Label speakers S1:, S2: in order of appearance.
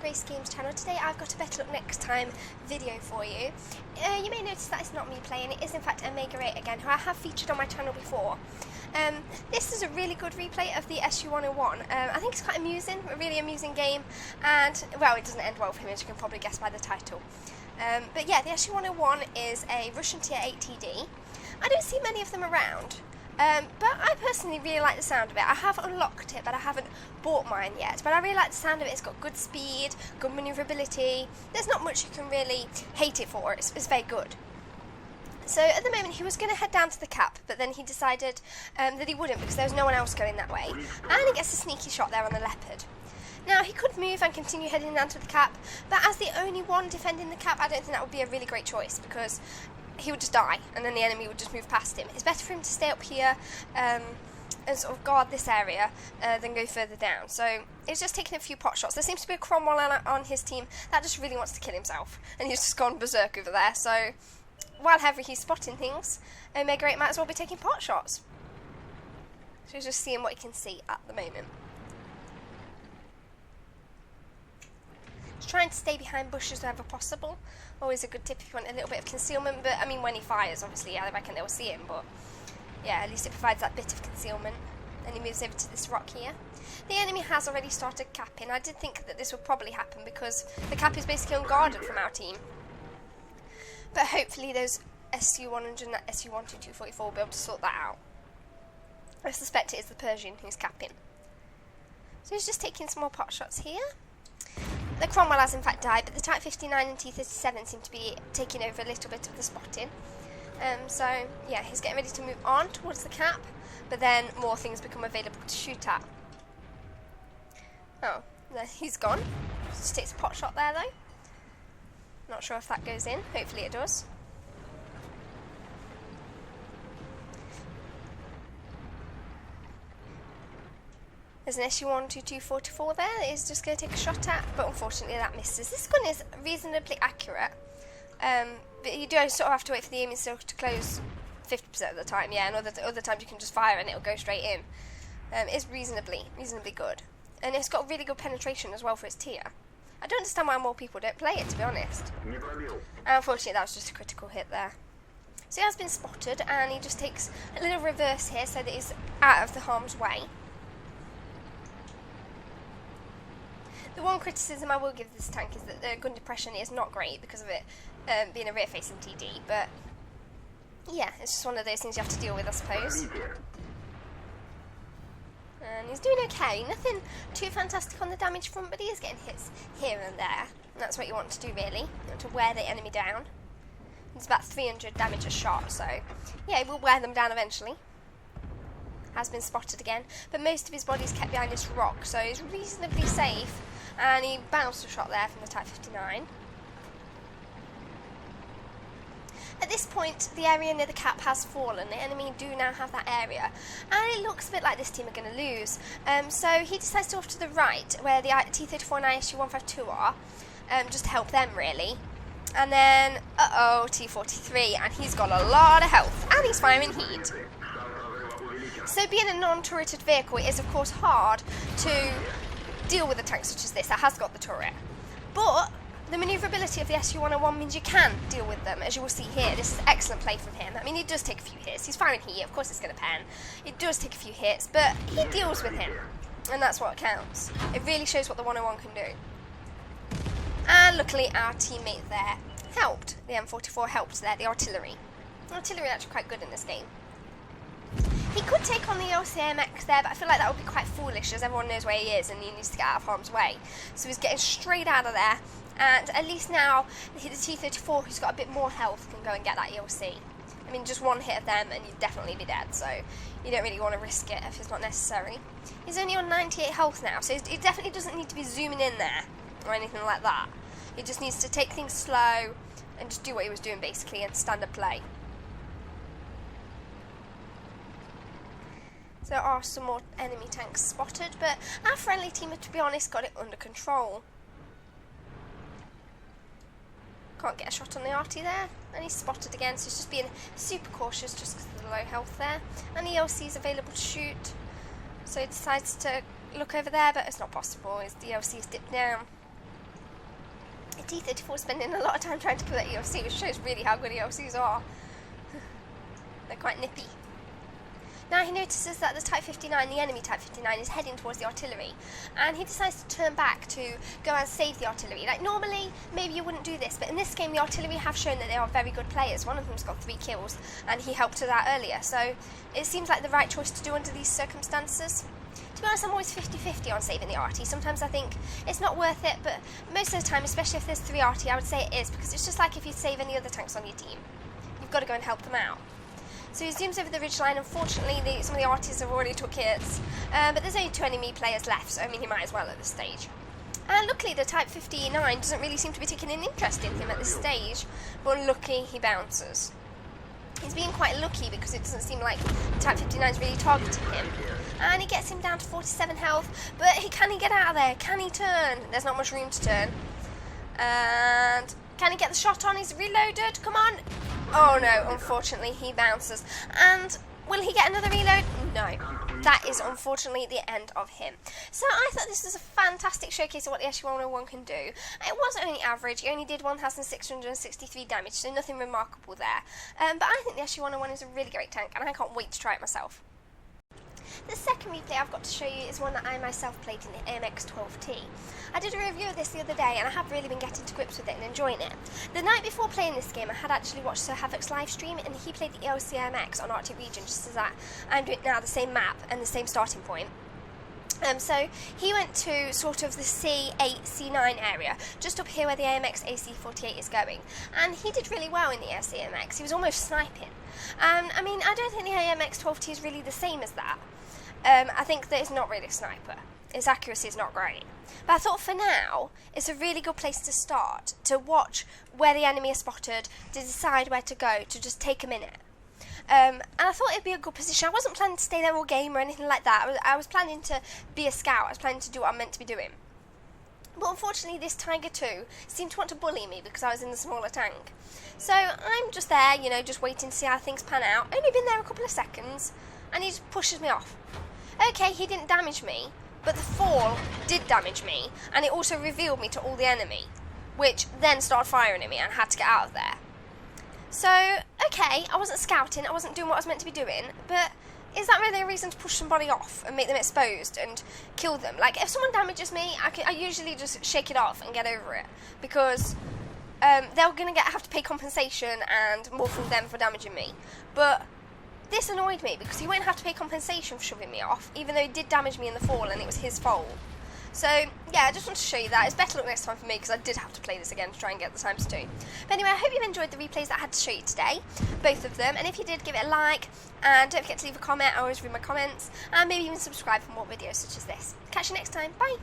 S1: Grace Games channel. Today I've got a Better Luck Next Time video for you. You may notice that it's not me playing, it is in fact Omega 8 again, who I have featured on my channel before. This is a really good replay of the SU-101. I think it's quite amusing, a really amusing game, and, well, it doesn't end well for him, as you can probably guess by the title. But yeah, the SU-101 is a Russian Tier 8 TD. I don't see many of them around. But I personally really like the sound of it. I have unlocked it, but I haven't bought mine yet. But I really like the sound of it. It's got good speed, good manoeuvrability. There's not much you can really hate it for. It's very good. So at the moment he was going to head down to the cap, but then he decided that he wouldn't because there was no one else going that way. And he gets a sneaky shot there on the Leopard. Now, he could move and continue heading down to the cap, but as the only one defending the cap, I don't think that would be a really great choice because he would just die, and then the enemy would just move past him. It's better for him to stay up here and sort of guard this area than go further down. So it's just taking a few pot shots. There seems to be a Cromwell on his team that just really wants to kill himself, and he's just gone berserk over there. So while he's spotting things, Omega 8 might as well be taking pot shots. So he's just seeing what he can see at the moment. Trying to stay behind bushes wherever possible. Always a good tip if you want a little bit of concealment, but I mean when he fires, obviously, yeah, I reckon they'll see him, but yeah, at least it provides that bit of concealment. And he moves over to this rock here. The enemy has already started capping. I did think that this would probably happen because the cap is basically unguarded from our team. But hopefully those SU-100 and that SU-12244 will be able to sort that out. I suspect it is the Persian who's capping. So he's just taking some more pot shots here. The Cromwell has in fact died, but the Type 59 and T-37 seem to be taking over a little bit of the spotting. So, yeah, he's getting ready to move on towards the cap, but then more things become available to shoot at. Oh, he's gone. Just takes a pot shot there, though. Not sure if that goes in. Hopefully it does. There's an SU-12244 there that he's just going to take a shot at, but unfortunately that misses. This gun is reasonably accurate, but you do sort of have to wait for the aiming circle to close 50% of the time, yeah, and other times you can just fire and it'll go straight in. It's reasonably good, and it's got really good penetration as well for its tier. I don't understand why more people don't play it, to be honest. And unfortunately that was just a critical hit there. So he has been spotted, and he just takes a little reverse here so that he's out of the harm's way. The one criticism I will give this tank is that the gun depression is not great because of it being a rear-facing TD, but yeah, it's just one of those things you have to deal with, I suppose. And he's doing okay, nothing too fantastic on the damage front, but he is getting hits here and there, and that's what you want to do really, you want to wear the enemy down. It's about 300 damage a shot, so yeah, he will wear them down eventually. Has been spotted again, but most of his body's kept behind this rock, so he's reasonably safe. And he bounced a shot there from the Type 59. At this point, the area near the cap has fallen. The enemy do now have that area. And it looks a bit like this team are going to lose. So he decides to go off to the right, where the T-34 and ISU-152 are, just to help them, really. And then, T-43, and he's got a lot of health. And he's firing heat. So being a non-turreted vehicle, it is, of course, hard to deal with a tank such as this that has got the turret, but the manoeuvrability of the SU-101 means you can deal with them, as you will see here. This is excellent play from him. I mean, he does take a few hits. He's firing heat, of course it's going to pen. It does take a few hits, but he deals with him, and that's what counts. It really shows what the 101 can do. And luckily our teammate there helped. The M44 helped there, the artillery. The artillery are actually quite good in this game. He could take on the LCMX there, but I feel like that would be quite foolish as everyone knows where he is and he needs to get out of harm's way. So he's getting straight out of there, and at least now the T-34, who's got a bit more health, can go and get that ELC. I mean, just one hit of them and you'd definitely be dead, so you don't really want to risk it if it's not necessary. He's only on 98 health now, so he definitely doesn't need to be zooming in there or anything like that. He just needs to take things slow and just do what he was doing basically and standard play. So there are some more enemy tanks spotted, but our friendly team, to be honest, got it under control. Can't get a shot on the arty there, and he's spotted again, so he's just being super cautious just because of the low health there. And the ELC is available to shoot, so he decides to look over there, but it's not possible, the ELC is dipped down. T-34 spending a lot of time trying to kill that EOC, which shows really how good EOCs are. They're quite nippy. Now he notices that the Type 59, the enemy Type 59, is heading towards the artillery, and he decides to turn back to go and save the artillery. Like, normally, maybe you wouldn't do this, but in this game, the artillery have shown that they are very good players. One of them's got 3 kills, and he helped with that earlier, so it seems like the right choice to do under these circumstances. To be honest, I'm always 50-50 on saving the arty. Sometimes I think it's not worth it, but most of the time, especially if there's 3 arty, I would say it is, because it's just like if you save any other tanks on your team. You've got to go and help them out. So he zooms over the ridgeline. Unfortunately, some of the arties have already took hits, but there's only 2 enemy players left, so I mean he might as well at this stage. And luckily the Type 59 doesn't really seem to be taking an interest in him at this stage, but lucky he bounces. He's being quite lucky because it doesn't seem like the Type 59 is really targeting him. And he gets him down to 47 health, but can he get out of there? Can he turn? There's not much room to turn. And can he get the shot on? He's reloaded. Come on. Oh no, unfortunately he bounces. And will he get another reload? No. That is unfortunately the end of him. So I thought this was a fantastic showcase of what the SU-101 can do. It was only average. He only did 1,663 damage, so nothing remarkable there. But I think the SU-101 is a really great tank, and I can't wait to try it myself. The second replay I've got to show you is one that I myself played in the AMX-12T. I did a review of this the other day and I have really been getting to grips with it and enjoying it. The night before playing this game I had actually watched Sir Havoc's live stream, and he played the EOC AMX on Arctic Region just as that. I'm doing now the same map and the same starting point. So he went to sort of the C8, C9 area, just up here where the AMX AC-48 is going. And he did really well in the EOC AMX. He was almost sniping. I mean, I don't think the AMX-12T is really the same as that. I think that it's not really a sniper. Its accuracy is not great. But I thought for now, it's a really good place to start, to watch where the enemy is spotted, to decide where to go, to just take a minute. And I thought it'd be a good position. I wasn't planning to stay there all game or anything like that. I was planning to be a scout. I was planning to do what I'm meant to be doing. But unfortunately, this Tiger 2 seemed to want to bully me because I was in the smaller tank. So I'm just there, you know, just waiting to see how things pan out. Only been there a couple of seconds, and he just pushes me off. Okay, he didn't damage me, but the fall did damage me, and it also revealed me to all the enemy, which then started firing at me and I had to get out of there. So, okay, I wasn't scouting, I wasn't doing what I was meant to be doing, but is that really a reason to push somebody off and make them exposed and kill them? Like, if someone damages me, I usually just shake it off and get over it, because they're going to have to pay compensation and more from them for damaging me. But this annoyed me because he won't have to pay compensation for shoving me off, even though he did damage me in the fall and it was his fault. So, yeah, I just want to show you that. It's better luck next time for me because I did have to play this again to try and get the times 2. But anyway, I hope you've enjoyed the replays that I had to show you today, both of them. And if you did, give it a like, and don't forget to leave a comment. I always read my comments, and maybe even subscribe for more videos such as this. Catch you next time. Bye!